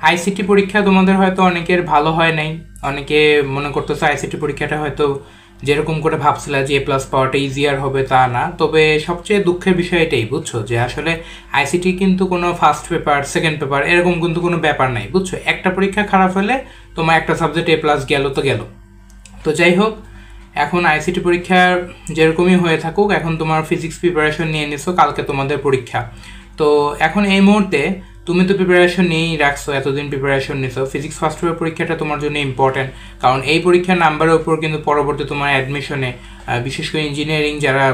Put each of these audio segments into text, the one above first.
ICT পরীক্ষা তোমাদের হয়তো অনেকের ভালো হয় নাই, অনেকে মনে করতেছে আইসিটি পরীক্ষাটা হয়তো যেরকম করে ভাবছিলা যে A+ পাওয়াটা ইজিয়ার হবে, তা না। তবে সবচেয়ে দুঃখের বিষয় এটাই, বুঝছো, যে আসলে আইসিটি কিন্তু কোনো ফার্স্ট পেপার সেকেন্ড পেপার এরকম কিন্তু কোনো ব্যাপার নাই, বুঝছো। একটা পরীক্ষা খারাপ হলে তোমার একটা সাবজেক্ট A+ গেল তো গেল। তো যাই হোক, এখন আইসিটি পরীক্ষা যেরকমই হয়ে থাকুক, এখন তোমার ফিজিক্স প্রিপারেশন নিয়ে নিছো, কালকে তোমাদের পরীক্ষা। তো এখন এই মুহূর্তে তুমি তো প্রিপারেশন নিয়েই রাখছো, এতদিন প্রিপারেশন নিছো। ফিজিক্স ফার্স্ট পেপার পরীক্ষাটা তোমার জন্য ইম্পর্টেন্ট, কারণ এই পরীক্ষার নাম্বারের উপর কিন্তু পরবর্তী তোমার অ্যাডমিশনে, বিশেষ করে ইঞ্জিনিয়ারিং যারা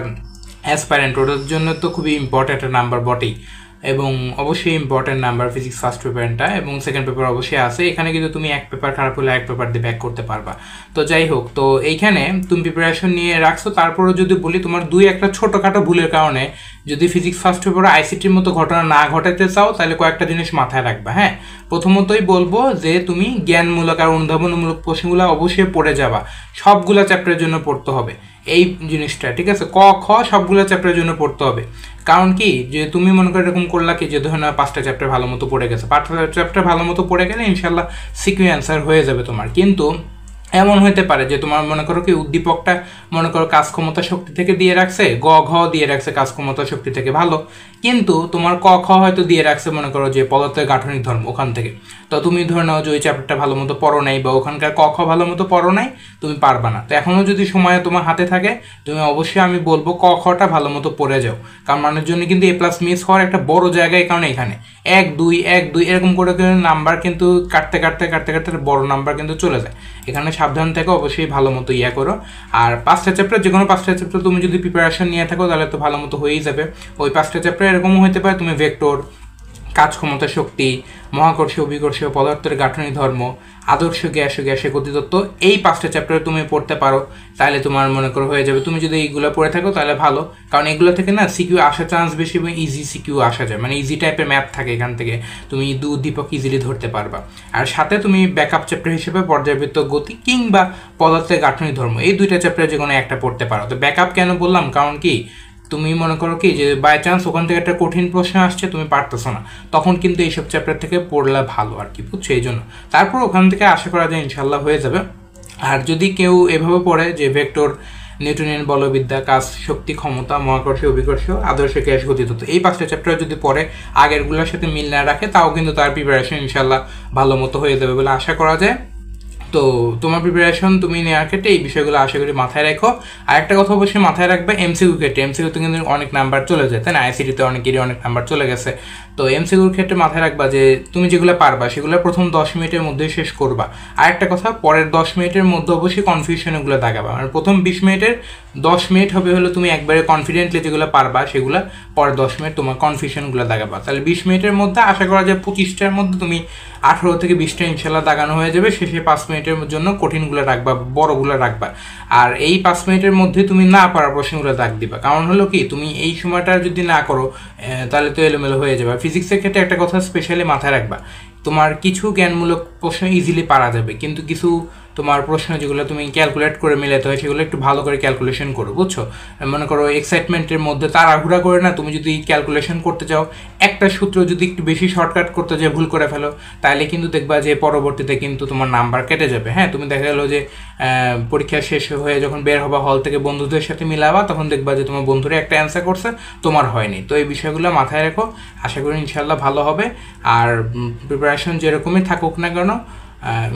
অ্যাসপারেন্ট ওদের জন্য তো খুবই ইম্পর্টেন্ট একটা নাম্বার বটেই, এবং অবশ্যই ইম্পর্টেন্ট নাম্বার ফিজিক্স ফার্স্ট পেপারটা, এবং সেকেন্ড পেপার অবশ্যই আছে। এখানে কিন্তু তুমি এক পেপার খারাপ হলে এক পেপার দিয়ে ব্যাক করতে পারবা। তো যাই হোক, তো এইখানে তুমি প্রিপারেশন নিয়ে রাখছো, তারপরে যদি বলি তোমার দুই একটা ছোটোখাটো ভুলের কারণে যদি ফিজিক্স ফার্স্ট পেপারে আইসিটির মতো ঘটনা না ঘটাতে চাও, তাহলে কয়েকটা জিনিস মাথায় রাখবা। হ্যাঁ, প্রথমতই বলবো যে তুমি জ্ঞানমূলক আর অনুধাবনমূলক প্রশ্নগুলো অবশ্যই পড়ে যাবা, সবগুলা চ্যাপ্টারের জন্য পড়তে হবে এই জিনিসটা, ঠিক আছে। ক খ সবগুলো চ্যাপ্টারের জন্য পড়তে হবে। কারণ কি, যে তুমি মনে করো এরকম করলা কি, যে ধরো 5টা চ্যাপ্টার ভালো মতো পড়ে গেছে, 5টা চ্যাপ্টার ভালো মতো পড়ে গেলে ইনশাল্লাহ সিকিউ অ্যান্সার হয়ে যাবে তোমার। কিন্তু এমন হতে পারে যে তোমার মনে করো কি উদ্দীপকটা মনে করো কাজ ক্ষমতা শক্তি থেকে দিয়ে রাখছে, গ ঘ দিয়ে রাখছে কাজ ক্ষমতা শক্তি থেকে, ভালো, কিন্তু তোমার ক খ হয়তো দিয়ে রাখছে মনে করো যে পদার্থের গাঠনিক ধর্ম ওখান থেকে। তো তুমি ধরে নাও যে ওই চ্যাপ্টারটা ভালো মতো পড়ো নাই, বা ওখানকার ক খ ভালো মতো পড়ো নাই, তুমি পারবা না। তো এখনও যদি সময় তোমার হাতে থাকে, তুমি অবশ্যই আমি বলবো ক খটা ভালো মতো পড়ে যাও, কারণ মানুষের জন্য কিন্তু A+ মিস হওয়ার একটা বড় জায়গায়, কারণ এখানে 1 2 1 2 এরকম করে নাম্বার কিন্তু কাটতে কাটতে কাটতে কাটতে বড় নাম্বার কিন্তু চলে যায়। এখানে সাবধান থেকে অবশ্যই ভালো মতো করো। আর 5টা চ্যাপ্টার, যে কোনো 5টা চ্যাপ্টার তুমি যদি প্রিপারেশন নিয়ে থাকো তাহলে তো ভালো মতো হয়েই যাবে। ওই 5টা চ্যাপ্টার এরকমও হতে পারে তুমি ভেক্টর, কাজ ক্ষমতা শক্তি, মহাকর্ষীয় বিকর্ষীয় পদার্থের গাঠনিক ধর্ম, আদর্শ গ্যাস ও গ্যাসের গতিতত্ত্ব, এই 5টা চ্যাপ্টার তুমি পড়তে পারো, তাহলে তোমার মনে করো হয়ে যাবে। তুমি যদি এইগুলো পড়ে থাকো তাহলে ভালো, কারণ এগুলো থেকে না সিকিউ আসার চান্স বেশি, এবং ইজি সিকিউ আসা যায়, মানে ইজি টাইপের ম্যাথ থাকে, এখান থেকে তুমি উদ্দীপক ইজিলি ধরতে পারবা। আর সাথে তুমি ব্যাকআপ চ্যাপ্টার হিসেবে পর্যাবৃত্ত গতি কিংবা পদার্থের গাঠনিক ধর্ম, এই 2টা চ্যাপ্টার যে কোনো একটা পড়তে পারো। তো ব্যাকআপ কেন বললাম, কারণ কি তুমি মনে করো কি যে বাই চান্স ওখান থেকে একটা কঠিন প্রশ্ন আসছে, তুমি পারতেছো না, তখন কিন্তু এইসব চ্যাপ্টার থেকে পড়লে ভালো আর কি, বুঝছো। এই জন্য তারপর ওখান থেকে আশা করা যায় ইনশাল্লাহ হয়ে যাবে। আর যদি কেউ এভাবে পড়ে যে ভেক্টর, নিউটনিয়ান বলবিদ্যা, কাজ শক্তি ক্ষমতা, মহাকর্ষীয় বিকর্ষীয়, আদর্শ গ্যাস গতিতত্ত্ব, এই 5টা চ্যাপ্টার যদি পড়ে আগেরগুলোর সাথে মিল না রাখে, তাও কিন্তু তার প্রিপারেশন ইনশাল্লাহ ভালো মতো হয়ে যাবে বলে আশা করা যায়। তো তোমার প্রিপারেশন তুমি নেওয়ার ক্ষেত্রে এই বিষয়গুলো আশা করি মাথায় রাখো। আর একটা কথা অবশ্যই মাথায় রাখবে, এমসিকিউ ক্ষেত্রে, এমসিকিউতে কিন্তু অনেক নাম্বার চলে যায়, তাই না। আইসিটিতে অনেকেরই অনেক নাম্বার চলে গেছে। তো এমসিকিউর ক্ষেত্রে মাথায় রাখবা যে তুমি যেগুলো পারবা সেগুলো প্রথম 10 মিনিটের মধ্যে শেষ করবা। আর একটা কথা, পরের 10 মিনিটের মধ্যে অবশ্যই কনফিউশনগুলো দাগাবা, মানে প্রথম 20 মিনিটের 10 মিনিট হবে হলো তুমি একবারে কনফিডেন্টলি যেগুলো পারবা সেগুলো, পরের 10 মিনিট তোমার কনফিউশনগুলো দাগাবা। তাহলে 20 মিনিটের মধ্যে আশা করা যায় 25টার মধ্যে তুমি 18 থেকে 20টা ইনশাল্লাহ দাগানো হয়ে যাবে। শেষে 5 মিনিটের জন্য কঠিনগুলো রাখবা, বড়গুলো রাখবা। আর এই 5 মিনিটের মধ্যে তুমি না পারা প্রশ্নগুলো দাগ দিবা, কারণ হলো কি তুমি এই সময়টা যদি না করো তাহলে তো এলোমেলো হয়ে যাবে। ফিজিক্সের ক্ষেত্রে একটা কথা স্পেশালি মাথায় রাখবা, তোমার কিছু জ্ঞানমূলক প্রশ্ন ইজিলি পারা যাবে, কিন্তু কিছু তোমার প্রশ্ন যেগুলো তুমি ক্যালকুলেট করে মিলাতে হয় সেগুলো একটু ভালো করে ক্যালকুলেশন করো, বুঝছো। মনে করো এক্সাইটমেন্টের মধ্যে তাড়াহুড়া করে না তুমি যদি ক্যালকুলেশন করতে যাও, একটা সূত্র যদি একটু বেশি শর্টকাট করতে যাও, ভুল করে ফেলো, তাহলে কিন্তু দেখবা যে পরবর্তীতে কিন্তু তোমার নাম্বার কেটে যাবে। হ্যাঁ, তুমি দেখা গেলো যে পরীক্ষা শেষ হয়ে যখন বের হবা হল থেকে বন্ধুদের সাথে মিলাবা, তখন দেখবা যে তোমার বন্ধুরা একটা অ্যান্সার করছে, তোমার হয়নি। তো এই বিষয়গুলো মাথায় রেখো, আশা করি ইনশাল্লাহ ভালো হবে। আর প্রিপারেশন যেরকমই থাকুক না কেন,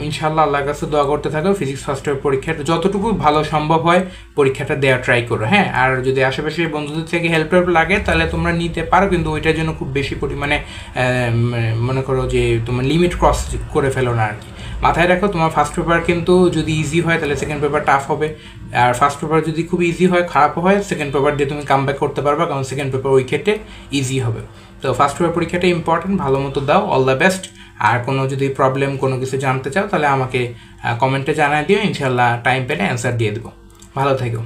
ইনশাল্লাহ আল্লাহর কাছে দোয়া করতে থাকো, ফিজিক্স ফার্স্ট ইয়ার পরীক্ষাটা যতটুকু ভালো সম্ভব হয় পরীক্ষাটা দেওয়ার ট্রাই করো। হ্যাঁ, আর যদি আশেপাশে বন্ধুদের থেকে হেল্প লাগে তাহলে তোমরা নিতে পারো, কিন্তু ওইটার জন্য খুব বেশি পরিমাণে মনে করো যে তোমার লিমিট ক্রস করে ফেলো না আর কি। মাথায় রাখো, তোমার ফার্স্ট পেপার কিন্তু যদি ইজি হয় তাহলে সেকেন্ড পেপার টাফ হবে, আর ফার্স্ট পেপার যদি খুব ইজি হয়, খারাপ হয়, সেকেন্ড পেপার দিয়ে তুমি কাম ব্যাক করতে পারবা, কারণ সেকেন্ড পেপার ওই ক্ষেত্রে ইজি হবে। তো ফার্স্ট পেপার পরীক্ষাটা ইম্পর্টেন্ট, ভালো মতো দাও, অল দ্য বেস্ট। আর কোনো যদি প্রবলেম কোনো কিছু জানতে চাও তাহলে আমাকে কমেন্টে জানাই দিও, ইনশাল্লাহ টাইম পেলে অ্যান্সার দিয়ে দেবো। ভালো থেকো।